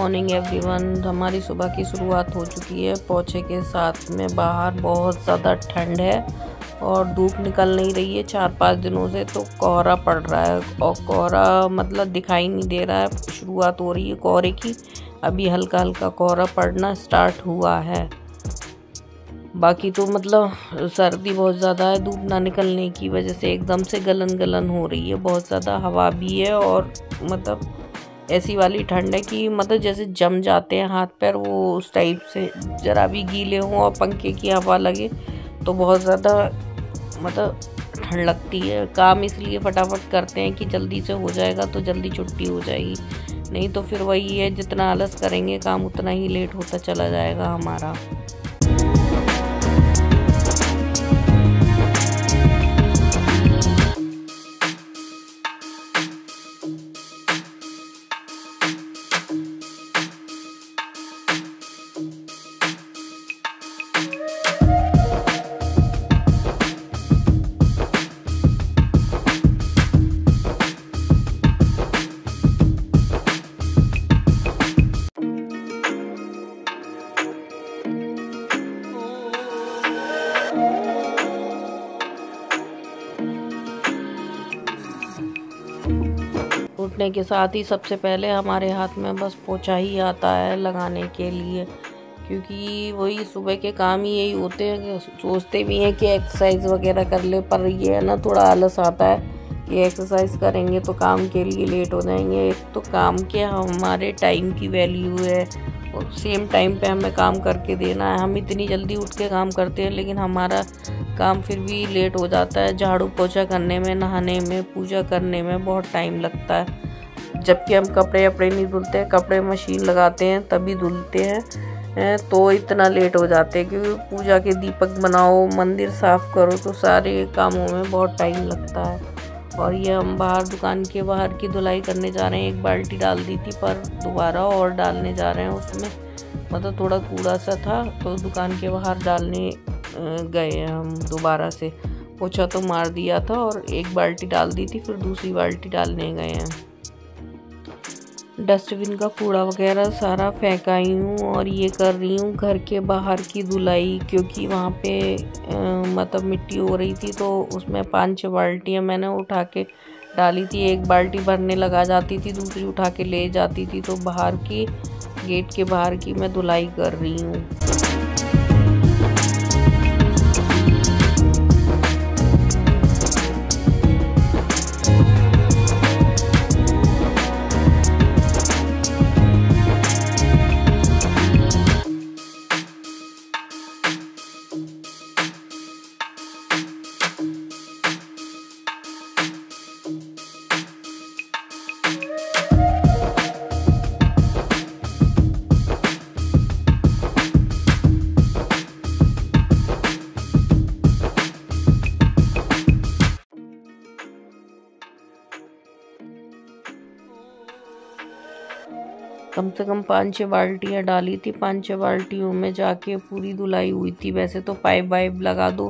Morning everyone. हमारी सुबह की शुरुआत हो चुकी है पोछे के साथ में। बाहर बहुत ज़्यादा ठंड है और धूप निकल नहीं रही है 4-5 दिनों से, तो कोहरा पड़ रहा है और कोहरा मतलब दिखाई नहीं दे रहा है। शुरुआत हो रही है कोहरे की, अभी हल्का हल्का कोहरा पड़ना स्टार्ट हुआ है। बाकी तो मतलब सर्दी बहुत ज़्यादा है, धूप ना निकलने की वजह से एकदम से गलन गलन हो रही है। बहुत ज़्यादा हवा भी है और मतलब ऐसी वाली ठंड है कि मतलब जैसे जम जाते हैं हाथ पैर, वो उस टाइप से। ज़रा भी गीले हों और पंखे की हवा लगे तो बहुत ज़्यादा मतलब ठंड लगती है। काम इसलिए फटाफट करते हैं कि जल्दी से हो जाएगा तो जल्दी छुट्टी हो जाएगी, नहीं तो फिर वही है, जितना आलस करेंगे काम उतना ही लेट होता चला जाएगा हमारा। उठने के साथ ही सबसे पहले हमारे हाथ में बस पोछा ही आता है लगाने के लिए, क्योंकि वही सुबह के काम ही यही होते हैं कि सोचते भी हैं कि एक्सरसाइज वगैरह कर ले, पर ये है ना थोड़ा आलस आता है कि एक्सरसाइज करेंगे तो काम के लिए लेट हो जाएंगे। एक तो काम के हमारे टाइम की वैल्यू है और सेम टाइम पे हमें काम करके देना है। हम इतनी जल्दी उठ के काम करते हैं लेकिन हमारा काम फिर भी लेट हो जाता है। झाड़ू पोछा करने में, नहाने में, पूजा करने में बहुत टाइम लगता है। जबकि हम कपड़े नहीं धुलते हैं, कपड़े मशीन लगाते हैं तभी धुलते हैं, तो इतना लेट हो जाते हैं क्योंकि पूजा के दीपक बनाओ, मंदिर साफ करो, तो सारे कामों में बहुत टाइम लगता है। और ये हम बाहर दुकान के बाहर की धुलाई करने जा रहे हैं। एक बाल्टी डाल दी थी पर दोबारा और डालने जा रहे हैं उसमें, मतलब थोड़ा कूड़ा सा था तो दुकान के बाहर डालने गए हैं हम दोबारा से। पोछा तो मार दिया था और एक बाल्टी डाल दी थी, फिर दूसरी बाल्टी डालने गए हैं। डस्टबिन का कूड़ा वगैरह सारा फेंकाई हूँ और ये कर रही हूँ घर के बाहर की धुलाई, क्योंकि वहाँ पे मतलब मिट्टी हो रही थी तो उसमें 5-6 बाल्टियाँ मैंने उठा के डाली थी। एक बाल्टी भरने लगा जाती थी, दूसरी उठा के ले जाती थी, तो बाहर की गेट के बाहर की मैं धुलाई कर रही हूँ। कम से कम 5-6 बाल्टियाँ डाली थी। 5-6 बाल्टियों में जाके पूरी धुलाई हुई थी। वैसे तो पाइप वाइप लगा दो,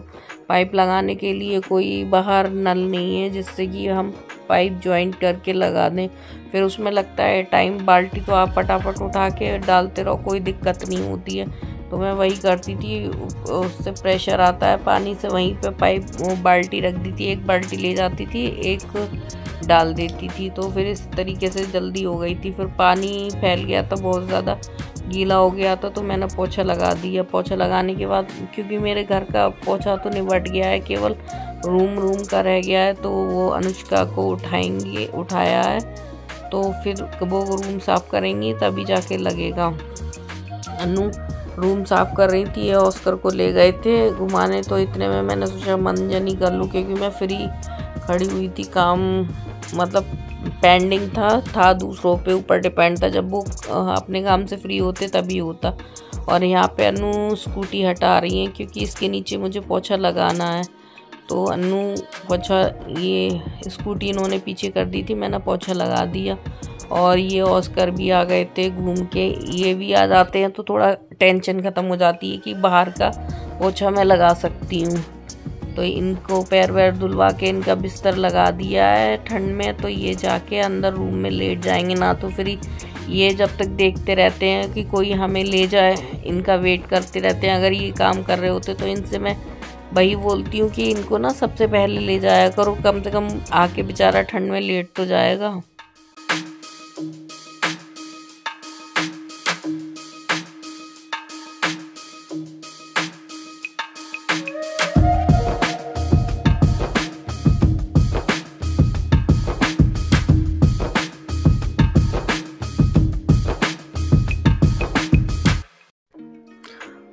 पाइप लगाने के लिए कोई बाहर नल नहीं है जिससे कि हम पाइप ज्वाइंट करके लगा दें, फिर उसमें लगता है टाइम। बाल्टी तो आप फटाफट उठा के डालते रहो, कोई दिक्कत नहीं होती है, तो मैं वही करती थी। उससे प्रेशर आता है पानी से, वहीं पे पाइप बाल्टी रख दी थी, एक बाल्टी ले जाती थी, एक डाल देती थी, तो फिर इस तरीके से जल्दी हो गई थी। फिर पानी फैल गया था, बहुत ज़्यादा गीला हो गया था, तो मैंने पोछा लगा दिया। पोछा लगाने के बाद क्योंकि मेरे घर का पोछा तो निबट गया है, केवल रूम का रह गया है, तो वो अनुष्का को उठाया है, तो फिर वो रूम साफ़ करेंगी तभी जाके लगेगा। अनु रूम साफ़ कर रही थी, ऑस्कर को ले गए थे घुमाने, तो इतने में मैंने सोचा मंजन ही कर लूँ, क्योंकि मैं फ्री खड़ी हुई थी। काम मतलब पेंडिंग था दूसरों पे ऊपर डिपेंड था, जब वो अपने काम से फ्री होते तभी होता। और यहाँ पे अनु स्कूटी हटा रही है क्योंकि इसके नीचे मुझे पोछा लगाना है, तो अनु पोछा, ये स्कूटी इन्होंने पीछे कर दी थी, मैंने पोछा लगा दिया। और ये ऑस्कर भी आ गए थे घूम के, ये भी आ जाते हैं तो थोड़ा टेंशन ख़त्म हो जाती है कि बाहर का पोछा मैं लगा सकती हूँ। तो इनको पैर वैर धुलवा के इनका बिस्तर लगा दिया है ठंड में। तो ये जाके अंदर रूम में लेट जाएंगे, ना तो फिर ये जब तक देखते रहते हैं कि कोई हमें ले जाए, इनका वेट करते रहते हैं। अगर ये काम कर रहे होते तो इनसे मैं वही बोलती हूँ कि इनको ना सबसे पहले ले जाया करो, कम से कम आके बेचारा ठंड में लेट तो जाएगा।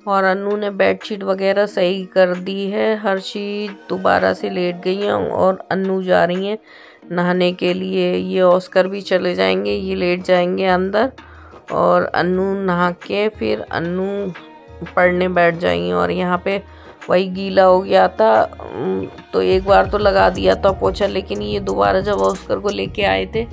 और अन्नू ने बेडशीट वगैरह सही कर दी है, हर्षी दोबारा से लेट गई हैं और अन्नू जा रही हैं नहाने के लिए। ये ऑस्कर भी चले जाएंगे, ये लेट जाएंगे अंदर और अन्नू नहा के फिर अन्नू पढ़ने बैठ जाएंगी। और यहाँ पे वही गीला हो गया था तो एक बार तो लगा दिया था पोछा, लेकिन ये दोबारा जब ऑस्कर को लेके आए थे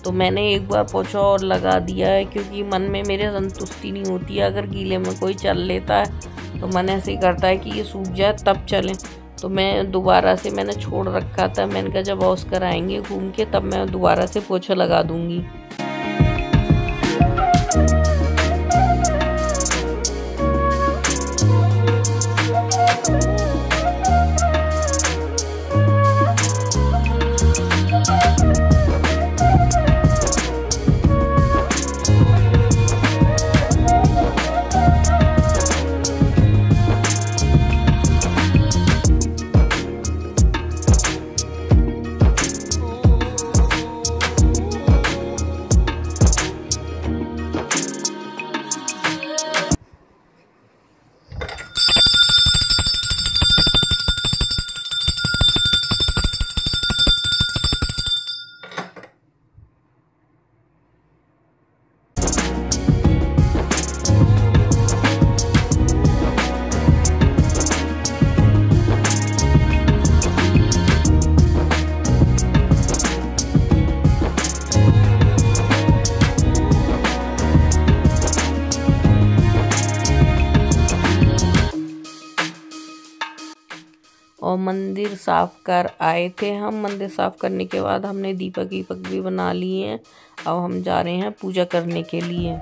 तो मैंने एक बार पोछा और लगा दिया है, क्योंकि मन में मेरे संतुष्टि नहीं होती है। अगर गीले में कोई चल लेता है तो मन ऐसे ही करता है कि ये सूख जाए तब चलें। तो मैं दोबारा से मैंने छोड़ रखा था, मैंने कहा जब ऑस्कर आएंगे घूम के तब मैं दोबारा से पोछा लगा दूंगी। और मंदिर साफ कर आए थे हम। मंदिर साफ करने के बाद हमने दीपक वीपक भी बना लिए हैं। अब हम जा रहे हैं पूजा करने के लिए।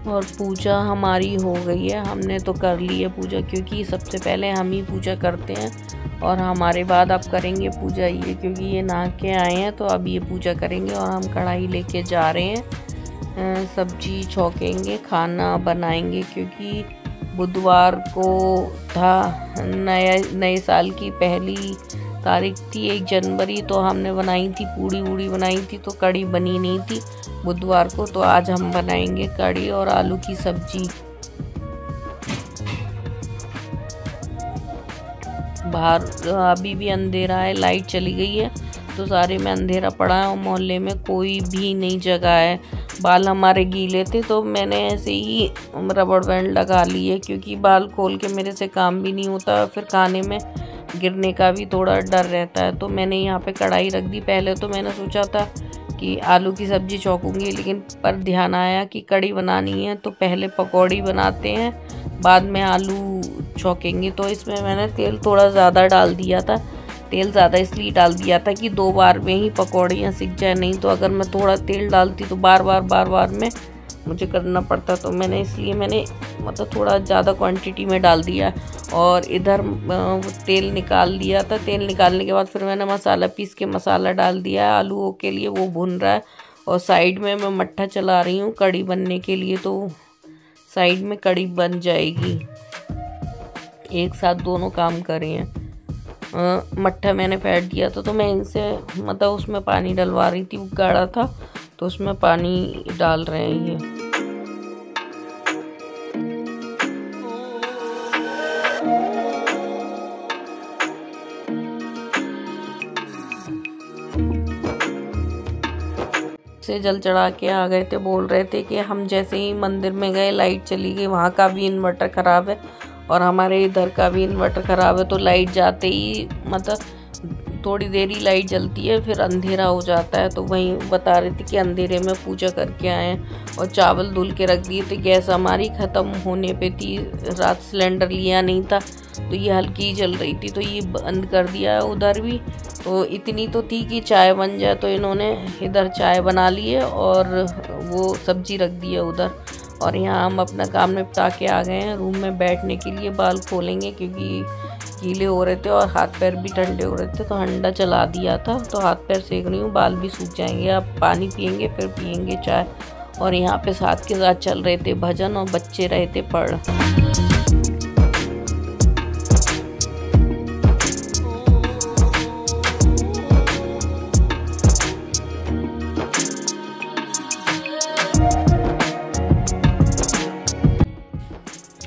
और पूजा हमारी हो गई है, हमने तो कर ली है पूजा, क्योंकि सबसे पहले हम ही पूजा करते हैं और हमारे बाद अब करेंगे पूजा ये, क्योंकि ये नहा के आए हैं तो अब ये पूजा करेंगे। और हम कढ़ाई लेके जा रहे हैं, सब्जी छौंकेंगे, खाना बनाएंगे, क्योंकि बुधवार को था नए साल की पहली तारीख थी 1 जनवरी। तो हमने बनाई थी पूड़ी वूड़ी बनाई थी, तो कढ़ी बनी नहीं थी बुधवार को। तो आज हम बनाएंगे कढ़ी और आलू की सब्जी। बाहर अभी भी अंधेरा है, लाइट चली गई है तो सारे में अंधेरा पड़ा है और मोहल्ले में कोई भी नहीं जगा है। बाल हमारे गीले थे तो मैंने ऐसे ही रबड़ बैंड लगा लिए, क्योंकि बाल खोल के मेरे से काम भी नहीं होता, फिर खाने में गिरने का भी थोड़ा डर रहता है। तो मैंने यहाँ पे कढ़ाई रख दी। पहले तो मैंने सोचा था कि आलू की सब्ज़ी छौंकूंगी, लेकिन पर ध्यान आया कि कढ़ी बनानी है तो पहले पकौड़ी बनाते हैं, बाद में आलू छौंकेंगे। तो इसमें मैंने तेल थोड़ा ज़्यादा डाल दिया था। तेल ज़्यादा इसलिए डाल दिया था कि 2 बार में ही पकौड़ियाँ सिक जाए, नहीं तो अगर मैं थोड़ा तेल डालती तो बार बार में मुझे करना पड़ता। तो इसलिए मैंने मतलब थोड़ा ज़्यादा क्वांटिटी में डाल दिया। और इधर तेल निकाल लिया था। तेल निकालने के बाद फिर मैंने मसाला पीस के मसाला डाल दिया है आलूओं के लिए, वो भुन रहा है। और साइड में मैं मट्ठा चला रही हूँ कढ़ी बनने के लिए, तो साइड में कढ़ी बन जाएगी। एक साथ दोनों काम करे हैं। मट्ठा मैंने फेंट दिया था, तो मैं इनसे मतलब उसमें पानी डलवा रही थी, वो गाढ़ा था तो उसमें पानी डाल रहे हैं ये। से जल चढ़ा के आ गए थे। बोल रहे थे कि हम जैसे ही मंदिर में गए लाइट चली गई, वहाँ का भी इन्वर्टर ख़राब है और हमारे इधर का भी इन्वर्टर ख़राब है। तो लाइट जाते ही मतलब थोड़ी देर ही लाइट जलती है, फिर अंधेरा हो जाता है। तो वहीं बता रहे थे कि अंधेरे में पूजा करके आए हैं और चावल धुल के रख दिए थे। गैस हमारी ख़त्म होने पे थी, रात सिलेंडर लिया नहीं था तो ये हल्की ही जल रही थी, तो ये बंद कर दिया है उधर भी। तो इतनी तो थी कि चाय बन जाए, तो इन्होंने इधर चाय बना ली है और वो सब्जी रख दी है उधर। और यहाँ हम अपना काम निपटा के आ गए हैं रूम में बैठने के लिए। बाल खोलेंगे क्योंकि गीले हो रहे थे और हाथ पैर भी ठंडे हो रहे थे, तो हंडा चला दिया था, तो हाथ पैर सेक रही हूँ, बाल भी सूख जाएंगे। अब पानी पियेंगे, फिर पियेंगे चाय। और यहाँ पे साथ के साथ चल रहे थे भजन और बच्चे रहे थे पढ़।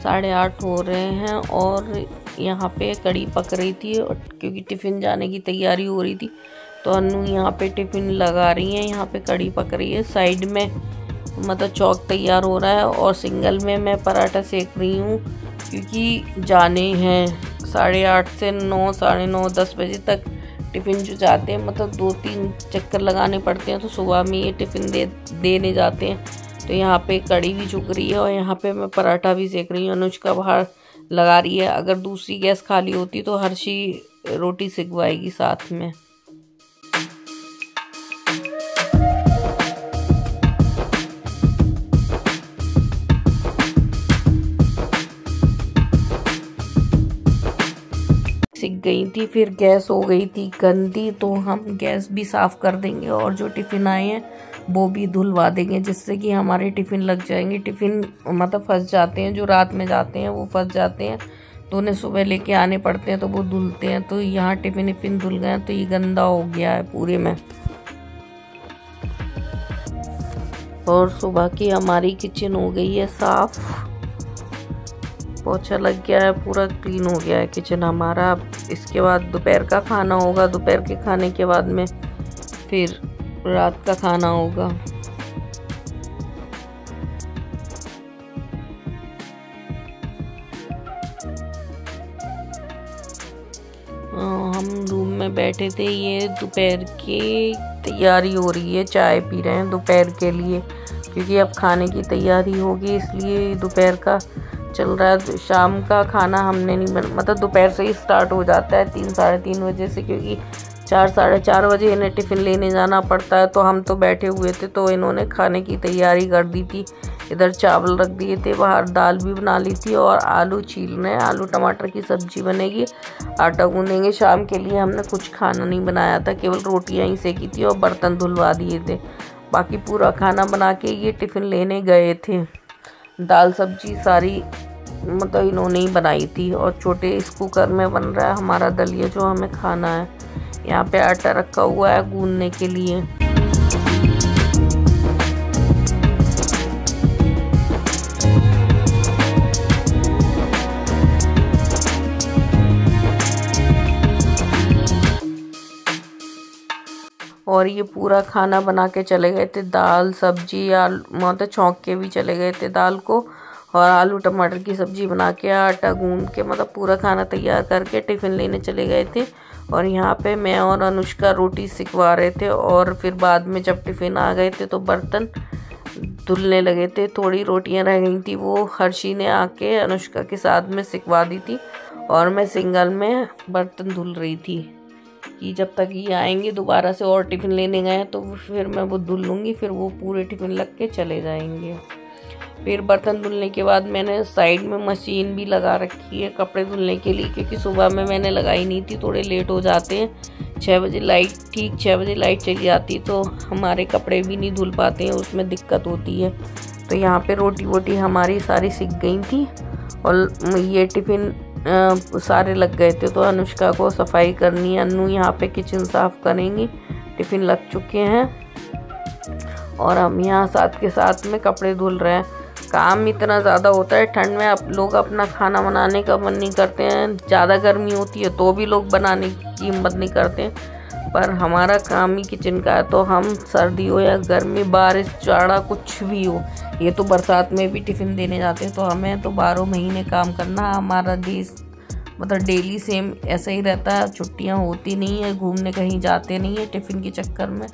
8:30 हो रहे हैं और यहाँ पे कड़ी पक रही थी, और क्योंकि टिफ़िन जाने की तैयारी हो रही थी तो अनु यहाँ पे टिफ़िन लगा रही है। यहाँ पे कड़ी पक रही है, साइड में मतलब चौक तैयार हो रहा है और सिंगल में मैं पराठा सेक रही हूँ, क्योंकि जाने हैं 8:30 से 9, 9:30, 10 बजे तक टिफ़िन जो जाते हैं, मतलब 2-3 चक्कर लगाने पड़ते हैं, तो सुबह में ये टिफ़िन देने जाते हैं। तो यहाँ पे कड़ी भी चुक रही है और यहाँ पे मैं पराठा भी सेक रही हूँ। अनुष्का बाहर लगा रही है, अगर दूसरी गैस खाली होती तो हर्षी रोटी सेकवाएगी साथ में। सिक गई थी, फिर गैस हो गई थी गंदी, तो हम गैस भी साफ़ कर देंगे और जो टिफ़िन आए हैं वो भी धुलवा देंगे, जिससे कि हमारे टिफ़िन लग जाएंगे। टिफ़िन मतलब फंस जाते हैं, जो रात में जाते हैं वो फंस जाते हैं, तो उन्हें सुबह लेके आने पड़ते हैं, तो वो धुलते हैं। तो यहाँ टिफ़िन धुल गए, तो ये गंदा हो गया है पूरे में। और सुबह की हमारी किचन हो गई है साफ़, पोछा लग गया है, पूरा क्लीन हो गया है किचन हमारा। अब इसके बाद दोपहर का खाना होगा, दोपहर के खाने के बाद में फिर रात का खाना होगा। हम रूम में बैठे थे, ये दोपहर की तैयारी हो रही है, चाय पी रहे हैं दोपहर के लिए, क्योंकि अब खाने की तैयारी होगी, इसलिए दोपहर का चल रहा है। शाम का खाना हमने नहीं मतलब दोपहर से ही स्टार्ट हो जाता है 3, 3:30 बजे से, क्योंकि 4, 4:30 बजे इन्हें टिफ़िन लेने जाना पड़ता है। तो हम तो बैठे हुए थे, तो इन्होंने खाने की तैयारी कर दी थी। इधर चावल रख दिए थे, बाहर दाल भी बना ली थी और आलू छील रहे हैं, आलू टमाटर की सब्जी बनेगी, आटा गूँधेंगे। शाम के लिए हमने कुछ खाना नहीं बनाया था, केवल रोटियां ही सेकी थी और बर्तन धुलवा दिए थे। बाकी पूरा खाना बना के ये टिफ़िन लेने गए थे। दाल सब्जी सारी मतलब इन्होंने ही बनाई थी, और छोटे इस कुकर में बन रहा है हमारा दलिया जो हमें खाना है। यहाँ पे आटा रखा हुआ है गूंदने के लिए। और ये पूरा खाना बना के चले गए थे, दाल सब्जी या मतलब छौंक के भी चले गए थे दाल को, और आलू टमाटर की सब्ज़ी बना के आटा गूंद के मतलब पूरा खाना तैयार करके टिफ़िन लेने चले गए थे। और यहाँ पे मैं और अनुष्का रोटी सिकवा रहे थे, और फिर बाद में जब टिफ़िन आ गए थे तो बर्तन धुलने लगे थे। थोड़ी रोटियाँ रह गई थी, वो हर्षी ने आके अनुष्का के साथ में सिकवा दी थी, और मैं सिंगल में बर्तन धुल रही थी कि जब तक ये आएंगे दोबारा से और टिफ़िन लेने गए तो फिर मैं वो धुल लूँगी, फिर वो पूरे टिफ़िन लग के चले जाएंगे। फिर बर्तन धुलने के बाद मैंने साइड में मशीन भी लगा रखी है कपड़े धुलने के लिए, क्योंकि सुबह में मैंने लगाई नहीं थी, थोड़े लेट हो जाते हैं। 6 बजे लाइट, ठीक 6 बजे लाइट चली जाती तो हमारे कपड़े भी नहीं धुल पाते हैं, उसमें दिक्कत होती है। तो यहाँ पे रोटी वोटी हमारी सारी सिक गई थी, और ये टिफ़िन सारे लग गए थे, तो अनुष्का को सफाई करनी है, अनु यहाँ पे किचन साफ़ करेंगी। टिफ़िन लग चुके हैं और हम यहाँ साथ के साथ में कपड़े धुल रहे हैं। काम इतना ज़्यादा होता है ठंड में, अब लोग अपना खाना बनाने का मन नहीं करते हैं। ज़्यादा गर्मी होती है तो भी लोग बनाने की हिम्मत नहीं करते हैं, पर हमारा काम ही किचन का है, तो हम सर्दी हो या गर्मी, बारिश, जाड़ा, कुछ भी हो, ये तो बरसात में भी टिफ़िन देने जाते हैं, तो हमें तो 12 महीने काम करना। हमारा देश मतलब डेली सेम ऐसा ही रहता है, छुट्टियां होती नहीं है, घूमने कहीं जाते नहीं है टिफ़िन के चक्कर में,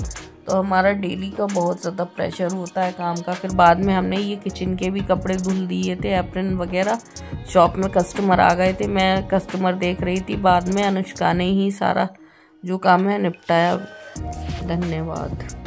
तो हमारा डेली का बहुत ज़्यादा प्रेशर होता है काम का। फिर बाद में हमने ये किचन के भी कपड़े धुल दिए थे, एप्रन वगैरह। शॉप में कस्टमर आ गए थे, मैं कस्टमर देख रही थी, बाद में अनुष्का ने ही सारा जो काम है निपटाया। धन्यवाद।